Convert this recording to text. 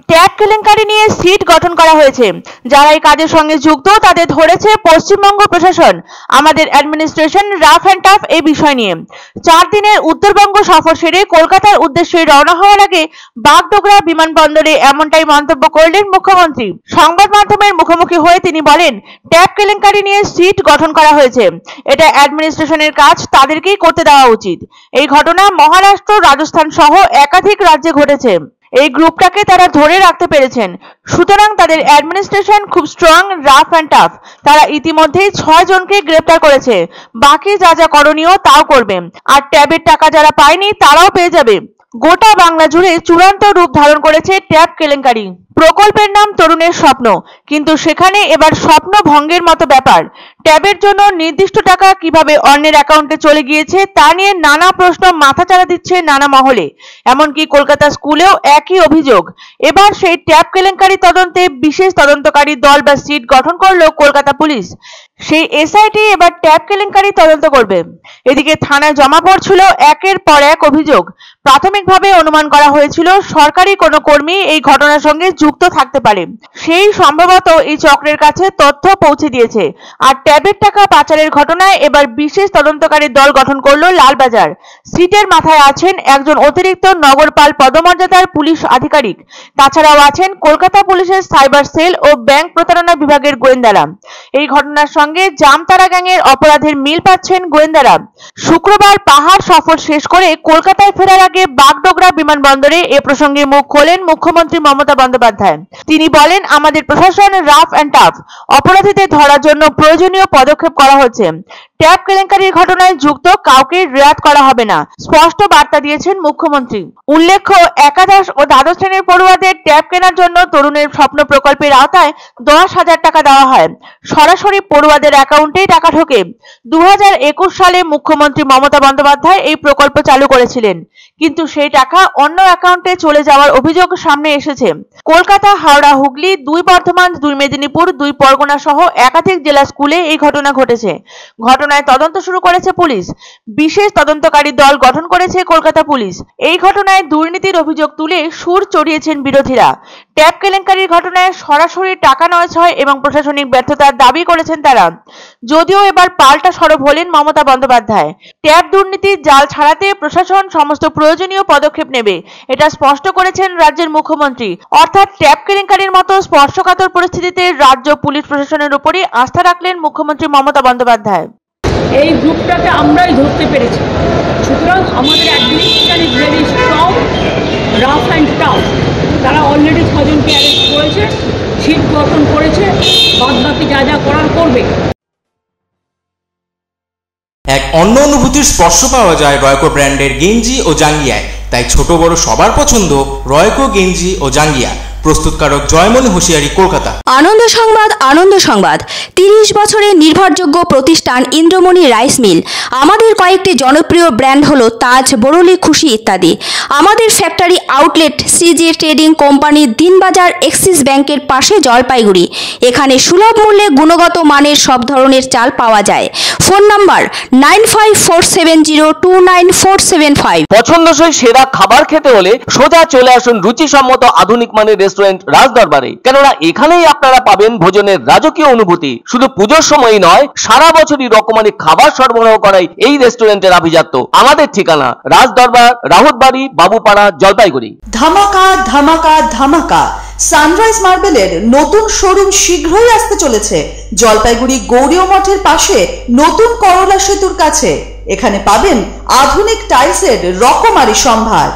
Tab কেলেঙ্কারি নিয়ে seat গঠন করা হয়েছে। যারা এই কাজের সঙ্গে যুক্ত তাদের ধরেছে পশ্চিমবঙ্গ প্রশাসন। আমাদের অ্যাডমিনিস্ট্রেশন রাফ অ্যান্ড টাফ এই বিষয় নিয়ে 4 দিনের উত্তরবঙ্গ সফর সেরে কলকাতার উদ্দেশ্যে রওনা হওয়ার আগে বাগডোগরা বিমানবন্দরে এমনটাই মন্তব্য করলেন মুখ্যমন্ত্রী। সংবাদ মাধ্যমের মুখোমুখি হয়ে তিনি বলেন, ট্যাব কেলেঙ্কারি নিয়ে সিট গঠন করা হয়েছে, এটা অ্যাডমিনিস্ট্রেশনের কাজ, তাদেরকেই করতে দেওয়া উচিত। এই ঘটনা মহারাষ্ট্র, রাজস্থান সহ একাধিক রাজ্যে ঘটেছে। এই গ্রুপটাকে তারা ধরে রাখতে পেরেছেন, সুতরাং তাদের অ্যাডমিনিস্ট্রেশন খুব স্ট্রং, রাফ অ্যান্ড টাফ। তারা ইতিমধ্যেই 6 জনকে গ্রেপ্তার করেছে, বাকি যা যা করণীয় তাও করবে। আর ট্যাবের টাকা যারা পায়নি তারাও পেয়ে যাবে। গোটা বাংলা জুড়ে চূড়ান্ত রূপ ধারণ করেছে ট্যাব কেলেঙ্কারি। প্রকল্পের নাম তরুণের স্বপ্ন, কিন্তু সেখানে এবার স্বপ্ন ভঙ্গের মতো ব্যাপার। ট্যাবের জন্য নির্দিষ্ট টাকা কিভাবে অন্যের অ্যাকাউন্টে চলে গিয়েছে তা নিয়ে নানা প্রশ্ন মাথাচাড়া দিচ্ছে নানা মহলে। এমনকি কলকাতা স্কুলেও একই অভিযোগ। এবার সেই ট্যাব কেলেঙ্কারি তদন্তে বিশেষ তদন্তকারী দল বা সিট গঠন করলো কলকাতা পুলিশ। সেই এসআইটি এবার ট্যাব কেলেঙ্কারি তদন্ত করবে। এদিকে থানায় জমা পড়ছিল একের পর এক অভিযোগ। প্রাথমিকভাবে অনুমান করা হয়েছিল সরকারি কোনো কর্মী এই ঘটনার সঙ্গে যুক্ত থাকতে পারে। সেই সম্ভবত এই চক্রের কাছে তথ্য পৌঁছে দিয়েছে। আর ট্যাবের টাকা পাচারের ঘটনায় এবার বিশেষ তদন্তকারী দল গঠন করলো লালবাজার। সিটের মাথায় আছেন একজন অতিরিক্ত নগরপাল পদমর্যাদার পুলিশ আধিকারিক। তাছাড়াও আছেন কলকাতা পুলিশের সাইবার সেল ও ব্যাংক প্রতারণা বিভাগের গোয়েন্দারা। এই ঘটনার সঙ্গে জামতারা গ্যাংয়ের অপরাধের মিল পাচ্ছেন গোয়েন্দারা। শুক্রবার পাহাড় সফর শেষ করে কলকাতায় ফেরার আগে বাগডোগরা বিমানবন্দরে এ প্রসঙ্গে মুখ খোলেন মুখ্যমন্ত্রী মমতা বন্দ্যোপাধ্যায়। তিনি বলেন, আমাদের প্রশাসন রাফ অ্যান্ড টাফ, অপরাধীদের ধরার জন্য প্রয়োজনীয় পদক্ষেপ করা হচ্ছে। ট্যাব কেলেঙ্কারির ঘটনায় যুক্ত কাউকে রেয়াত করা হবে না, স্পষ্ট বার্তা দিয়েছেন মুখ্যমন্ত্রী। উল্লেখ্য, একাদশ ও দ্বাদশ শ্রেণীর পড়ুয়াদের ট্যাব কেনার জন্য তরুণের স্বপ্ন প্রকল্পের আওতায় 10,000 টাকা দেওয়া হয়। সরাসরি পড়ুয়াদের অ্যাকাউন্টেই টাকা ঢোকে। 2021 সালে মুখ্যমন্ত্রী মমতা বন্দ্যোপাধ্যায় এই প্রকল্প চালু করেছিলেন, কিন্তু সেই টাকা অন্য অ্যাকাউন্টে চলে যাওয়ার অভিযোগ সামনে এসেছে। কলকাতা, হাওড়া, হুগলি, 2 বর্ধমান, 2 মেদিনীপুর, 2 পরগনা সহ একাধিক জেলা স্কুলে এই ঘটনা ঘটেছে। ঘটনায় তদন্ত শুরু করেছে পুলিশ। বিশেষ তদন্তকারী দল গঠন করেছে কলকাতা পুলিশ। এই ঘটনায় দুর্নীতির অভিযোগ তুলে সুর চড়িয়েছেন বিরোধীরা। ট্যাব কেলেঙ্কারির ঘটনায় সরাসরি টাকা নয় ছয় এবং প্রশাসনিক ব্যর্থতার দাবি করেছেন তারা। যদিও এবার পাল্টা সরব হলেন মমতা বন্দ্যোপাধ্যায়। ট্যাব দুর্নীতির জাল ছাড়াতে প্রশাসন সমস্ত প্রয়োজনীয় পদক্ষেপ নেবে, এটা স্পষ্ট করেছেন রাজ্যের মুখ্যমন্ত্রী। অর্থাৎ ট্যাব কেলেঙ্কারির মতো স্পর্শকাতর পরিস্থিতিতে রাজ্য পুলিশ প্রশাসনের উপরই আস্থা রাখলেন মুখ্যমন্ত্রী মমতা বন্দ্যোপাধ্যায়। এই গ্রুপটাকে আমরাই ধরতে পেরেছি, সুতরাং আমাদের administration is very strong, rough and tough. তারা অলরেডি 6 জনকে অ্যারেস্ট করেছে, সিট গঠন করেছে, বাদবাকি যা যা করার করবে। এক অন্য অনুভূতির স্পর্শ পাওয়া যায় রয়কো ব্র্যান্ডের গেঞ্জি ও জাঙ্গিয়ায়। তাই ছোট বড় সবার পছন্দ রয়কো গেঞ্জি ও জাঙ্গিয়া। প্রস্তুতকারক জয়মনি হোশিয়ারি, কলকাতা। আনন্দ সংবাদ, আনন্দ সংবাদ। 30 বছরের নির্ভরযোগ্য প্রতিষ্ঠান ইন্দ্রমণি রাইস মিল। আমাদের কয়েকটি জনপ্রিয় ব্র্যান্ড হলো তাজ, বরলি, খুশি ইত্যাদি। আমাদের factory outlet CG trading company, Dinbazar, axis ব্যাংকের পাশে, জলপাইগুড়ি। এখানে সুলভ মূল্যে গুণগত মানের সব ধরনের চাল পাওয়া যায়। Phone number 9547029475। পছন্দসই সেরা খাবার খেতে হলে সোজা চলে আসুন রুচিসম্মত আধুনিক মানের রেস্টুরেন্ট রাজদরবারে। কেননা এখানেই আপনারা পাবেন ভোজনের রাজকীয় অনুভূতি। শুধু পুজোর সময়ই নয়, সারা বছরই রকমারি খাবার সরবরাহ করাই এই রেস্টুরেন্টের আভিজাত্য। আমাদের ঠিকানা রাজদরবার, রাহুতবাড়ি, বাবুপাড়া, জলপাইগুড়ি। ধামাকা ধামাকা ধামাকা! সানরাইজ মার্বেলের নতুন শোরুম শীঘ্রই আসতে চলেছে জলপাইগুড়ি গৌরীয় মঠের পাশে নতুন করলা সেতুর কাছে। এখানে পাবেন আধুনিক টাইলসের রকমারি সম্ভার।